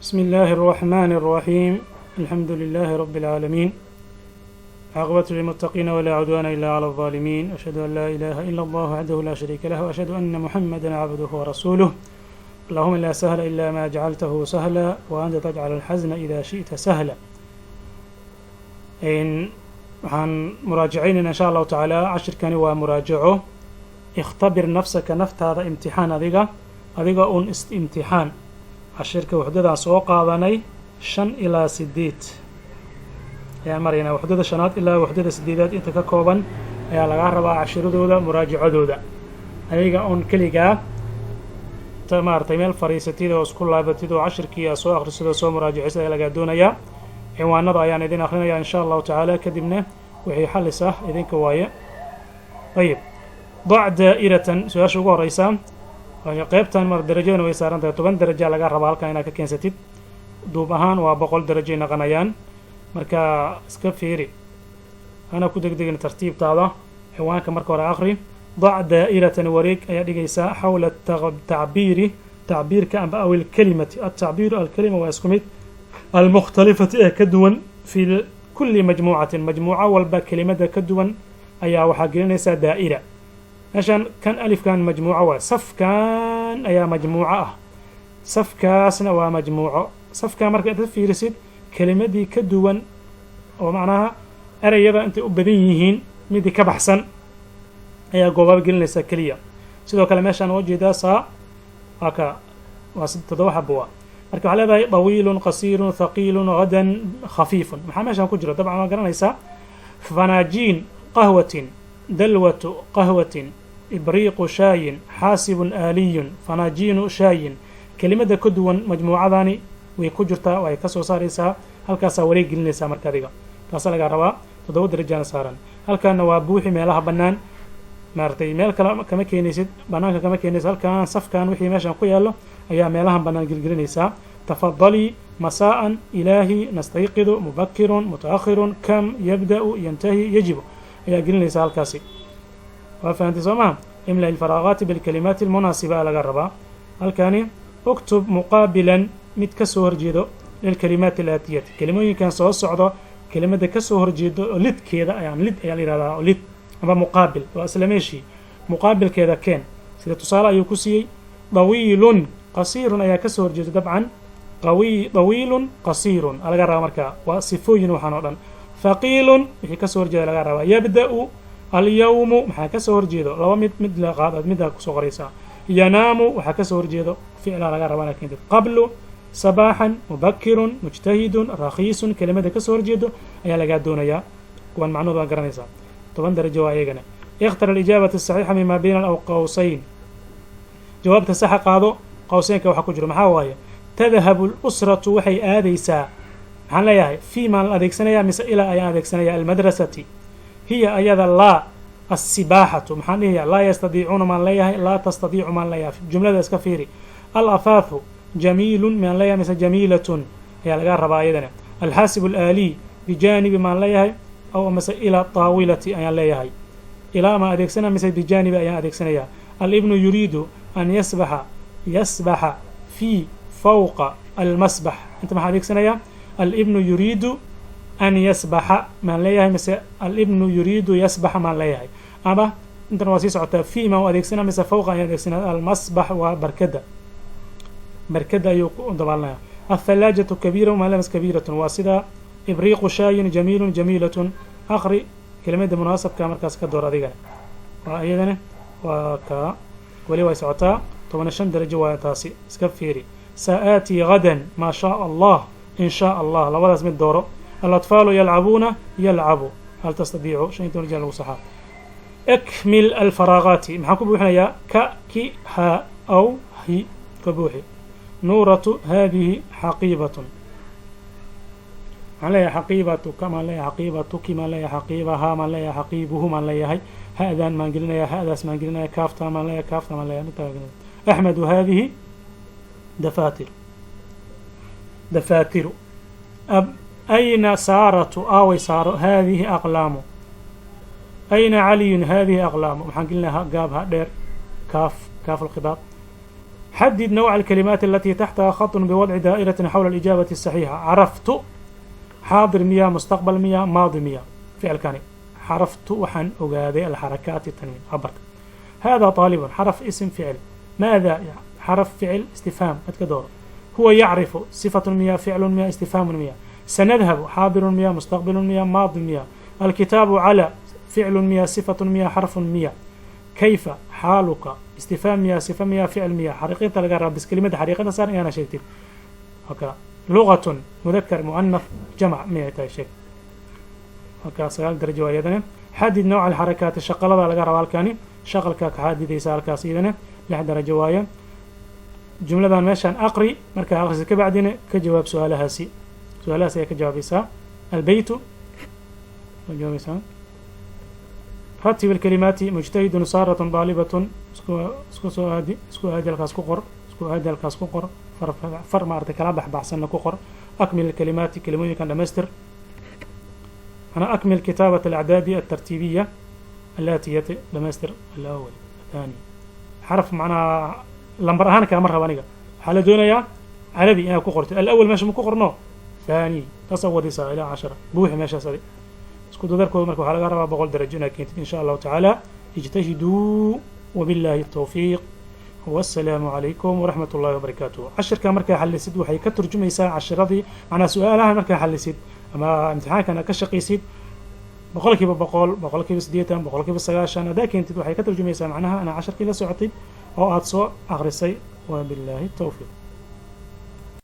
بسم الله الرحمن الرحيم. الحمد لله رب العالمين، عاقبة للمتقين ولا عدوان إلا على الظالمين، أشهد أن لا إله إلا الله وحده لا شريك له، وأشهد أن محمدا عبده ورسوله. اللهم لا سهل إلا ما جعلته سهلا وأنت تجعل الحزن إذا شئت سهلا. waxaan muraajacaynayna insha allahu tacaala cashirkani waa muraajaco. ikhtabir nafsaka, naftaada imtixaan adiga un imtixaan. cashirka waxdadaan soo qaadanay 5 ilaa 8 ayaan maraynaa. waxdada 5aad ilaa waxdada 8aad inta ka kooban ayaa laga rabaa cashiradooda muraajacadooda. adiga un keligaa maartay meel fariisatid oo isku laabatid oo cashirkii aa soo akhrisidoo soo muraajacisad ayaa lagaa doonayaa. ciwaanada ayaan idin akhrinayaa insha allahu tacaala, kadibna wixii xalis ah idinka waaye. ayib, dac daa'iratan, su-aasha ugu horeysa qaybtan mar darajadana way saaran tahay. 10 daraja laga rabaa halkan inaad ka keensatid. duub ahaan waa 100 darajay naqanayaan. marka iska fiiri, hana ku degdegin tartiibtaada. ciwaanka marka hore akhri. dac daa'iratan, wareeg ayaa dhigaysaa xawla tacbiirka amba aw alkalimati. atacbiiru alkalima waa isku mid, almukhtalifati ee ka duwan fi kulli majmuucatin, majmuuco walba kelimada ka duwan ayaa waxaa gelinaysaa daa'ira. meeshan kan alifkan majmuuco waa, safkan ayaa majmuuco ah, safkaasna waa majmuuco. safkaa marka intaad fiirisid kelimadii ka duwan oo macnaha ereyada intay u badan yihiin midii ka baxsan ayaa goobaaba gelinaysaa keliya. sidoo kale meeshaan waa ujeedaa saa waa 7 xabo. marka waxaa leedahay طawiilun qasiirun thaqiilun gadan khafiifun. maxaa meeshaan ku jira? dabcan waa garanaysaa. fanaajiin qahwatin, dalwatu qahwatin, ibriiqu shaayin, xaasibun aaliyun, fanaajiinu shaayin. kelimada ka duwan majmuucadani way ku jirtaa, way ka soo saaraysaa. halkaasaa wareeg gelinaysaa marka adiga. taasa lagaa rabaa. 7 darajana saaran. halkaana waa buuxi meelaha bannaan. maaragtay meel kale kama keenaysid, bannaanka kama keenaysid. halkaan safkan wixii meeshan ku yaallo ayaa meelahan bannaan gelgelinaysaa. tafadalii, masaa'an, ilaahi, nastayqidu, mubakirun, mutaakhirun, kam, yabda'u, yantahi, yajibu ayaa gelinaysaa halkaasi. waa fahantay soo maha? imla ilfaraaqaati bilkalimaati almunaasiba laga rabaa. halkaani uktub muqaabilan, mid ka soo horjeedo lilkalimaati alaatiyati, kelimooyinkan soo socdo kelimada ka soo horjeedo oo lidkeeda lid ayaa la yihahdaa, lid ama muqaabil waa isla meeshii. muqaabilkeeda keen. sida tusaale ayuu ku siiyey. dawiilun qasiirun ayaa ka soo horjeeda. dabcan dawiilun qasiirun laga rabaa. marka waa sifooyin waxaan oo dhan. thaqiilun wixii ka soo horjeeda laga rabaa. yabda'u, alyawmu maxaa ka soo horjeedo? laba mid la qaadaad middaa kusoo qoraysaa. yanaamu waxaa ka soo horjeedo ficlaa laga rabaa inaad keentid. qablu, sabaaxan, mubakirun, mujtahidun, rakhiisun kelimada ka soo horjeedo ayaa lagaa doonayaa. kuwan macnuhu waa garanaysaa. 10 darajo waa iyagana. ikhtar alijaabata asaxiixa mima bayna aw qawsayn, jawaabta saxa qaado. qawseynka waxa ku jiro maxaa waaye? tadhabu lusratu, waxay aadaysaa. maxaan leeyahay? fii maan la adeegsanayaa mise ilaa ayaan adeegsanaya? almadrasati. hiya ayada laa assibaaxatu. maxaan dhihayaa? laa yastadiicuuna maan leeyahay? laa tastadiicu maan leeyahay? jumlada iska fiiri. alafaafu jamiilun maan leeyahay mise jamiilatun ayaa laga rabaa ayadana. alxaasibu alaaliy bijaanibi maan leeyahay aw mise ila taawilati ayaan leeyahay? ilaa maan adeegsanaya mise bijaanibi ayaan adeegsanayaa? alibnu yuriidu an yasbaxa fii fawqa almasbax. inta maxaa adeegsanayaa? alibnu yuriidu an yasbaxa maan leeyahay mise alibnu yuriidu yasbaxa maan leeyahay? ama intan waa sii socotaa. fii maan u adeegsanaya mise fawqa ayaan adeegsanaya? almasbax waa barkada ayuu ku dabaalnaya. athalaajatu kabiira maan leeyahay mise kabiiratun? waa sida ibriiqu shaayin jamiilun jamiilatun. akhri kelimada munaasabka markaas ka door adigana. waa iyadana waa kaa weli way socotaa. 15 darajo waa taasi. iska fiiri. sa'aatii gadan maa shaa allah in shaa allah. labadaas mid dooro. alatfaalu yalcabuuna yalcabu. hal tastadiicu 5 darajo lagu saxaa. akmil alfaraaqaati, maxaan ku buuxinayaa? ka, ki, ha, aw, hi ka buuxi. nuuratu haadihi xaqiibatun. maxaan leeyahay? xaqiibatuka maan leeyahay? xaqiibatuki maan leeyahay? xaqiibahaa maan leeyahay? xaqiibuhu maan leeyahay? ha'daan maan gelinaya? ha'daas maan gelinaya? kaaftaa maan leeyahay? kaafta maan leeyahay? axmedu haadihi dafaatiru. ayna saaratu, aaway saaro? haadihi aqlaamu. ayna caliyun haadihi aqlaamu. maxaan gelinayaa? gaab ha dheer, kaaf alkhidaab. حدد نوع الكلمات التي تحتها خط بوضع دائرة حول الإجابة الصحيحة. عرفت حاضر مياه، مستقبل مياه، ماضي مياه. فعل كان عرفت وحن أجادي الحركات التنوين عبرت. هذا طالب حرف اسم فعل. ماذا حرف فعل استفهام أتكدور. هو يعرف صفة مياه، فعل مياه، استفهام مياه. سنذهب حاضر مياه، مستقبل مياه، ماضي مياه. الكتاب على فعل مياه، صفة مياه، حرف مياه. كيف حالك استفهام مياه، صفة مياه، فعل مياه. حريقة تلقى بس كلمة حريقة صار أنا شيء هكذا. لغة مذكر مؤنث جمع مياه شيء هكذا. سؤال درجة وايدنا. حدد نوع الحركات. الشغلة على جرى والكاني شغل كاك حدد يسار كاسيدنا لحد درجة وايد. جملة ماشان أقري مركز أقري كبعدين كجواب سؤالها سي. سؤالها سي كجواب سا. البيت الجواب سا. رتب الكلمات. مجتهد، سارة، طالبة. اسكو هادي الكاسكوقر. اسكو هادي الكاسكوقر. فر ما أرتكلا بحسن كوقر. أكمل الكلمات. كلموني كان دمستر. أنا أكمل كتابة الأعداد الترتيبية التي دمستر الأول الثاني. حرف معنا لمبر أهان كامرها وانيجا. حال دونيا عربي أنا كوقرت الأول ماشي مكوقرناه. ثاني تصور إلى 10 بوحي ماشي صدي. اسكو داركو مركو حلقة ربع بقول درجنا كنت إن شاء الله تعالى. اجتهدوا وبالله التوفيق والسلام عليكم ورحمة الله وبركاته. عشر كمركا حلسيد وحي كترجمة يسا عشر رضي معنا سؤالها مركا حلسيد أما امتحان كان كشقيسيد بقولك بقولك بسديتا بقولك بالسجاشان هذا كنت وحي كترجمة يسا معناها أنا 10 كيلو سعتي أو أتصو أغرسي وبالله التوفيق.